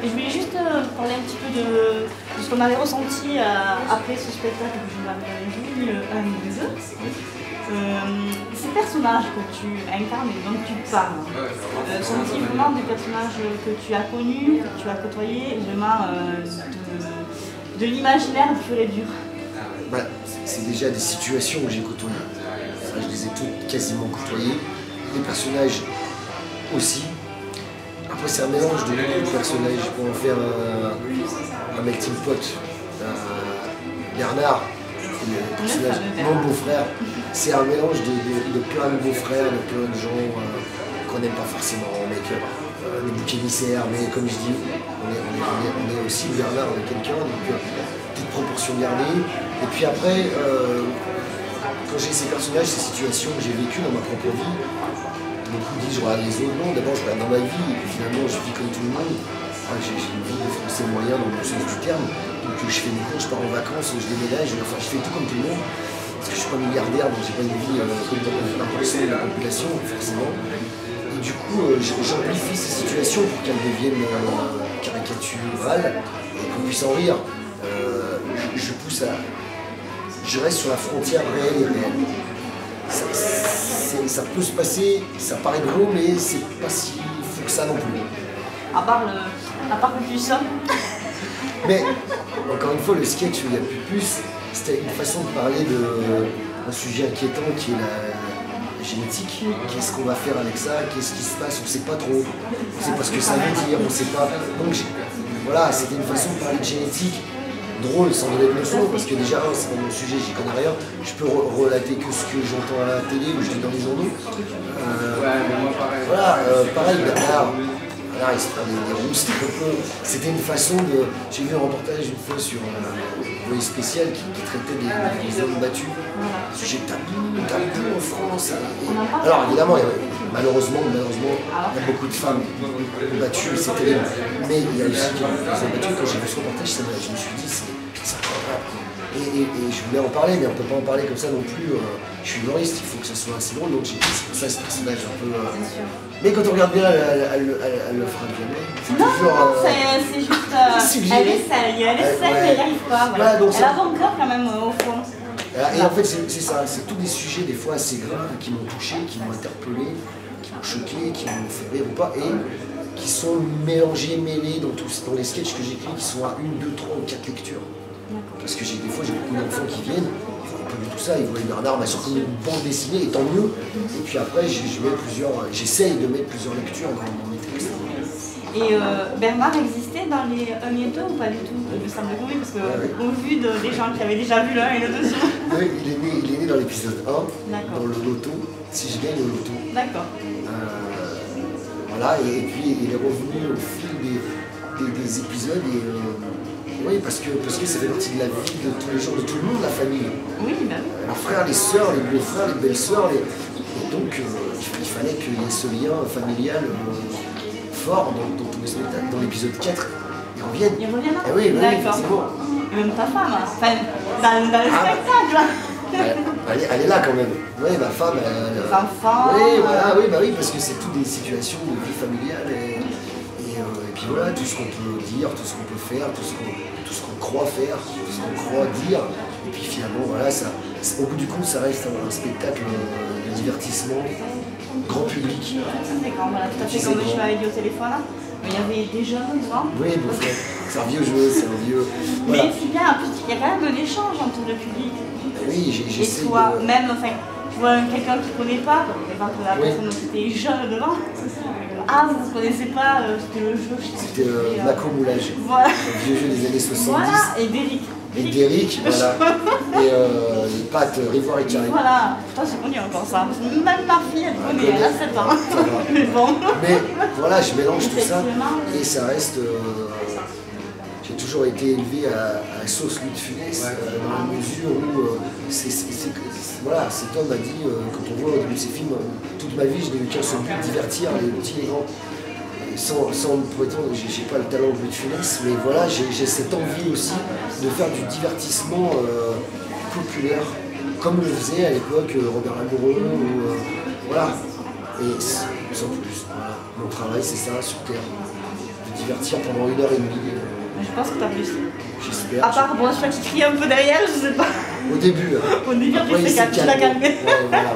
Je voulais juste parler un petit peu de ce qu'on avait ressenti après ce spectacle que je vous avais vu, le 1 et le 2. Ces personnages que tu incarnes et dont tu parles, sont-ils vraiment des personnages que tu as connus, que tu as côtoyés, vraiment de l'imaginaire pur et dur? C'est déjà des situations que j'ai côtoyées. Je les ai toutes quasiment côtoyées. Les personnages aussi. Après, c'est un mélange de beaucoup de personnages. Je peux en faire un melting pot. Bernard, le personnage, mon beau-frère. C'est un mélange de plein de beaux-frères, de plein de gens qu'on n'aime pas forcément, mais des boucs émissaires. Mais comme je dis, on est aussi Bernard, on est quelqu'un. Donc, toute proportion gardée. Et puis après, quand j'ai ces personnages, ces situations que j'ai vécues dans ma propre vie, beaucoup disent je regarde les autres. Non, d'abord je regarde dans ma vie, et puis finalement je vis comme tout le monde. J'ai une vie de français moyen dans le sens du terme. Donc je fais mes courses, je pars en vacances, je déménage, enfin je fais tout comme tout le monde. Parce que je ne suis pas milliardaire, donc j'ai pas une vie comme dans 1% de la population, forcément. Et du coup, j'amplifie ces situations pour qu'elles deviennent caricaturales et qu'on puisse en rire. Je pousse à. Je reste sur la frontière réelle et réelle. Ça peut se passer, ça paraît gros, mais c'est pas si fou que ça non plus. À part que tu sommes. Mais encore une fois, le sketch où il y a plus, c'était une façon de parler d'un sujet inquiétant qui est la génétique. Qu'est-ce qu'on va faire avec ça? Qu'est-ce qui se passe? On ne sait pas trop. On ne sait pas ce que ça veut dire. On ne sait pas. Donc voilà, c'était une façon de parler de génétique. Drôle, sans donner de leçons, parce que déjà, c'est pas mon sujet, j'y connais rien. Je peux relater que ce que j'entends à la télé ou je lis dans les journaux. Voilà, pareil, Bernard, il se prend des roustes un peu. C'était une façon de. J'ai vu un reportage une fois sur un volet spécial qui traitait des hommes battus. Sujet tabou en France. Alors évidemment, malheureusement, il y a beaucoup de femmes battues, c'est terrible. Mais il y a aussi des hommes battus. Quand j'ai vu ce reportage, je me suis dit, c'est incroyable. Et je voulais en parler, mais on ne peut pas en parler comme ça non plus. Je suis humoriste, il faut que ça soit assez drôle, donc c'est pour ça ce personnage un peu. Mais quand on regarde bien, elle le fera jamais. Non, c'est juste. Elle essaye, mais elle n'y arrive pas. Voilà. Elle a bon cœur quand même au fond. Et en fait, c'est ça, c'est tous des sujets des fois assez graves qui m'ont touché, qui m'ont interpellé, qui m'ont choqué, qui m'ont fait rire ou pas, et qui sont mélangés, mêlés dans les sketchs que j'écris, qui sont à 1, 2, 3 ou 4 lectures. Parce que des fois, j'ai beaucoup d'enfants qui viennent, ils ne voient pas du tout ça, ils voient Bernard, mais surtout une bande dessinée, et tant mieux. Et puis après, j'essaye de mettre plusieurs lectures dans mes textes. Et Bernard existait dans les 1 et 2 ou pas du tout? Il me semble que oui, parce que au vu des gens qui avaient déjà vu le 1 et le 2. Oui, il est né dans l'épisode 1, dans le loto, si je gagne le loto. D'accord. Voilà, et puis il est revenu au fil des épisodes, oui, parce que ça fait partie de la vie de tous les gens, de tout le monde, la famille. Oui, ben oui. Les frères, les sœurs, les beaux-frères, les belles-sœurs, et donc il fallait qu'il y ait ce lien familial fort dans tous les spectacles. Dans l'épisode 4, ils reviennent. Ils reviennent? Oui, d'accord. c'est bon. Et même ta femme, enfin, dans le spectacle. Elle est là quand même. Oui, ma femme. Les enfants. Oui, voilà, oui, parce que c'est toutes des situations de vie familiale. Et puis voilà, tout ce qu'on peut dire, tout ce qu'on peut faire, tout ce qu'on croit faire, tout ce qu'on croit dire. Et puis finalement, voilà, au bout du compte, ça reste un spectacle de divertissement, grand public. C'est grand, voilà, tout à fait comme je m'avais dit au téléphone. Il y avait des jeunes, grands. Oui, bon, c'est un vieux jeu, c'est un vieux. Voilà. Mais c'est bien, en plus, il y a quand même un échange entre le public. Oui, j'essaie. Et toi, même, enfin, tu vois quelqu'un qui ne connaît pas, par exemple la personne qui était jeune devant. Ah, vous ne connaissez pas, c'était le jeu. C'était Macro Moulage, voilà. Un vieux jeu des années 70. Voilà, et d'Eric. Et d'Eric, voilà. Et les pâtes Rivoire et Carré. Voilà, putain, j'ai connu encore ça. Même ma fille, elle connaît, elle a 7 ans. Mais bon. Mais voilà, je mélange tout ça et ça reste. J'ai toujours été élevé à la sauce Louis de Funès, dans la mesure où voilà, cet homme a dit, quand on voit au début de ses films, toute ma vie je n'ai eu qu'un seul but, divertir les petits et les grands. Sans me prétendre, j'ai pas le talent de Louis de Funès, mais voilà, j'ai cette envie aussi de faire du divertissement populaire, comme le faisait à l'époque Robert Lamoureux, voilà. Et Sans plus. Voilà. Mon travail, c'est ça, sur Terre. De divertir pendant 1h30. Je pense que t'as réussi. J'espère. À part, bon, je crois qu'il crie un peu derrière, je sais pas. Au début. Au début, tu l'as calmé. Ouais, voilà.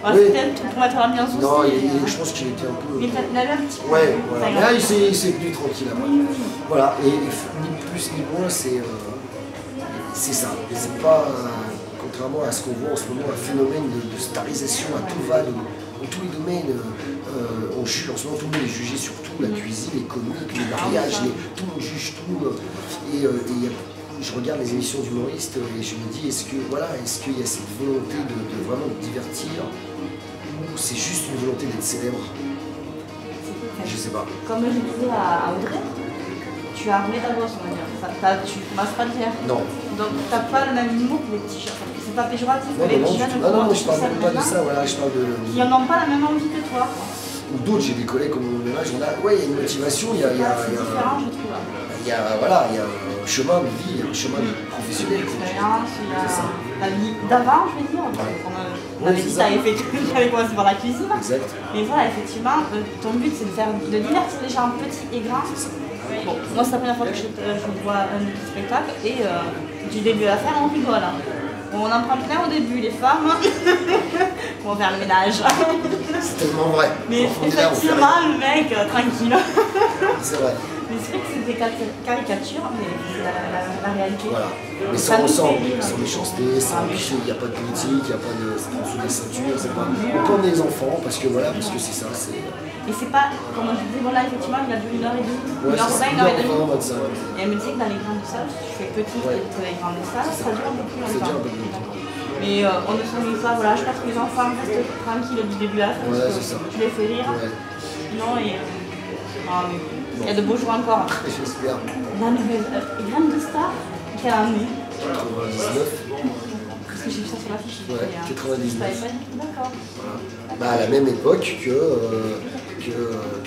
Ouais, Oui. c'était un truc pour mettre l'ambiance aussi. Non, je pense qu'il était un peu... Mais il avait un petit peu. Ouais, voilà. Mais là, il s'est venu tranquille après. Voilà, et ni plus ni moins, c'est ça. C'est pas, contrairement à ce qu'on voit en ce moment, un phénomène de starisation à tout va, dans tous les domaines. En ce moment, tout le monde est jugé sur tout, la cuisine, les comiques, les mariages, tout le monde juge tout. Je regarde les émissions d'humoristes et je me dis, est-ce qu'il y a cette volonté de vraiment divertir ou c'est juste une volonté d'être célèbre? Je sais pas. Comme je disais à Audrey, tu as remis ta bosse, on va dire. Tu commences pas de faire. Non. Donc t'as pas le même humour que les petits jeunes. C'est pas péjoratif, Non, mais les non, petits jeunes non, je parle même pas de ça, voilà, je parle de... Qui n'en ont pas la même envie que toi. Ou d'autres, j'ai des collègues comme mon âge, il y a une motivation, il y a différent, je trouve. Il y a un chemin de vie, un chemin professionnel. L'expérience, il y a la vie d'avant, je veux dire. On avait dit que tu avais commencé par la cuisine. Exact. Mais voilà, effectivement, ton but c'est de divertir les gens petits et grands. Bon, moi c'est la première fois que je vois un spectacle et du début à la fin on rigole. On en prend plein au début, les femmes. On va faire le ménage. C'est tellement vrai. Mais effectivement, le mec, tranquille. C'est vrai. Mais c'est vrai que c'est des caricatures, mais c'est la réalité. Voilà. Mais sans méchanceté, il n'y a pas de politique, il n'y a pas de sous les ceintures, c'est pas. On prend des enfants parce que c'est ça. Et c'est pas, comme je disais, voilà, effectivement, il a dû 1h30, 1h20, 1h30. Et elle me disait que dans les grandes salles, tu fais petite et les grandes salles, ça dure un peu plus longtemps. Mais on ne s'ennuie pas, voilà, je pense que les enfants restent tranquilles du début à la fin, parce que je les fais rire. Non, et... il y a de beaux jours encore. J'espère. La nouvelle Graine de Star, quelle année? 99. Parce que j'ai vu ça sur l'affiche. Ouais, 99. D'accord. Bah, à la même époque que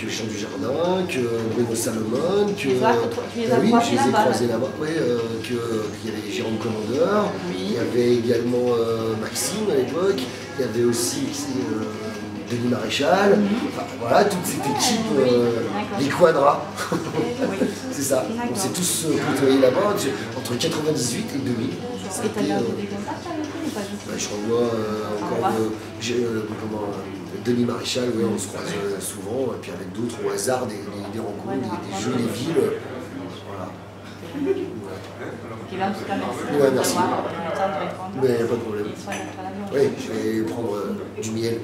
Jean Dujardin, que Bruno Salomon, que... Tu les as oui, croisés je les ai là-bas. croisés là-bas. Oui, qu'il y avait Jérôme Commandeur, il y avait également Maxime à l'époque, il y avait aussi Denis Maréchal, enfin, voilà, toute cette équipe, les Quadras. C'est ça. On s'est tous côtoyés là-bas entre 98 et 2000. Et t'as gardé des contacts avec eux ou pas du tout? Je revois encore Denis Maréchal, oui, on se croise souvent, et puis avec d'autres au hasard, des rencontres, des jeux, des villes. Voilà. Ok, là, en tout cas, merci. Ouais, merci. Plus tard de répondre. Mais pas de problème. Et sois là, Oui, je vais prendre du miel.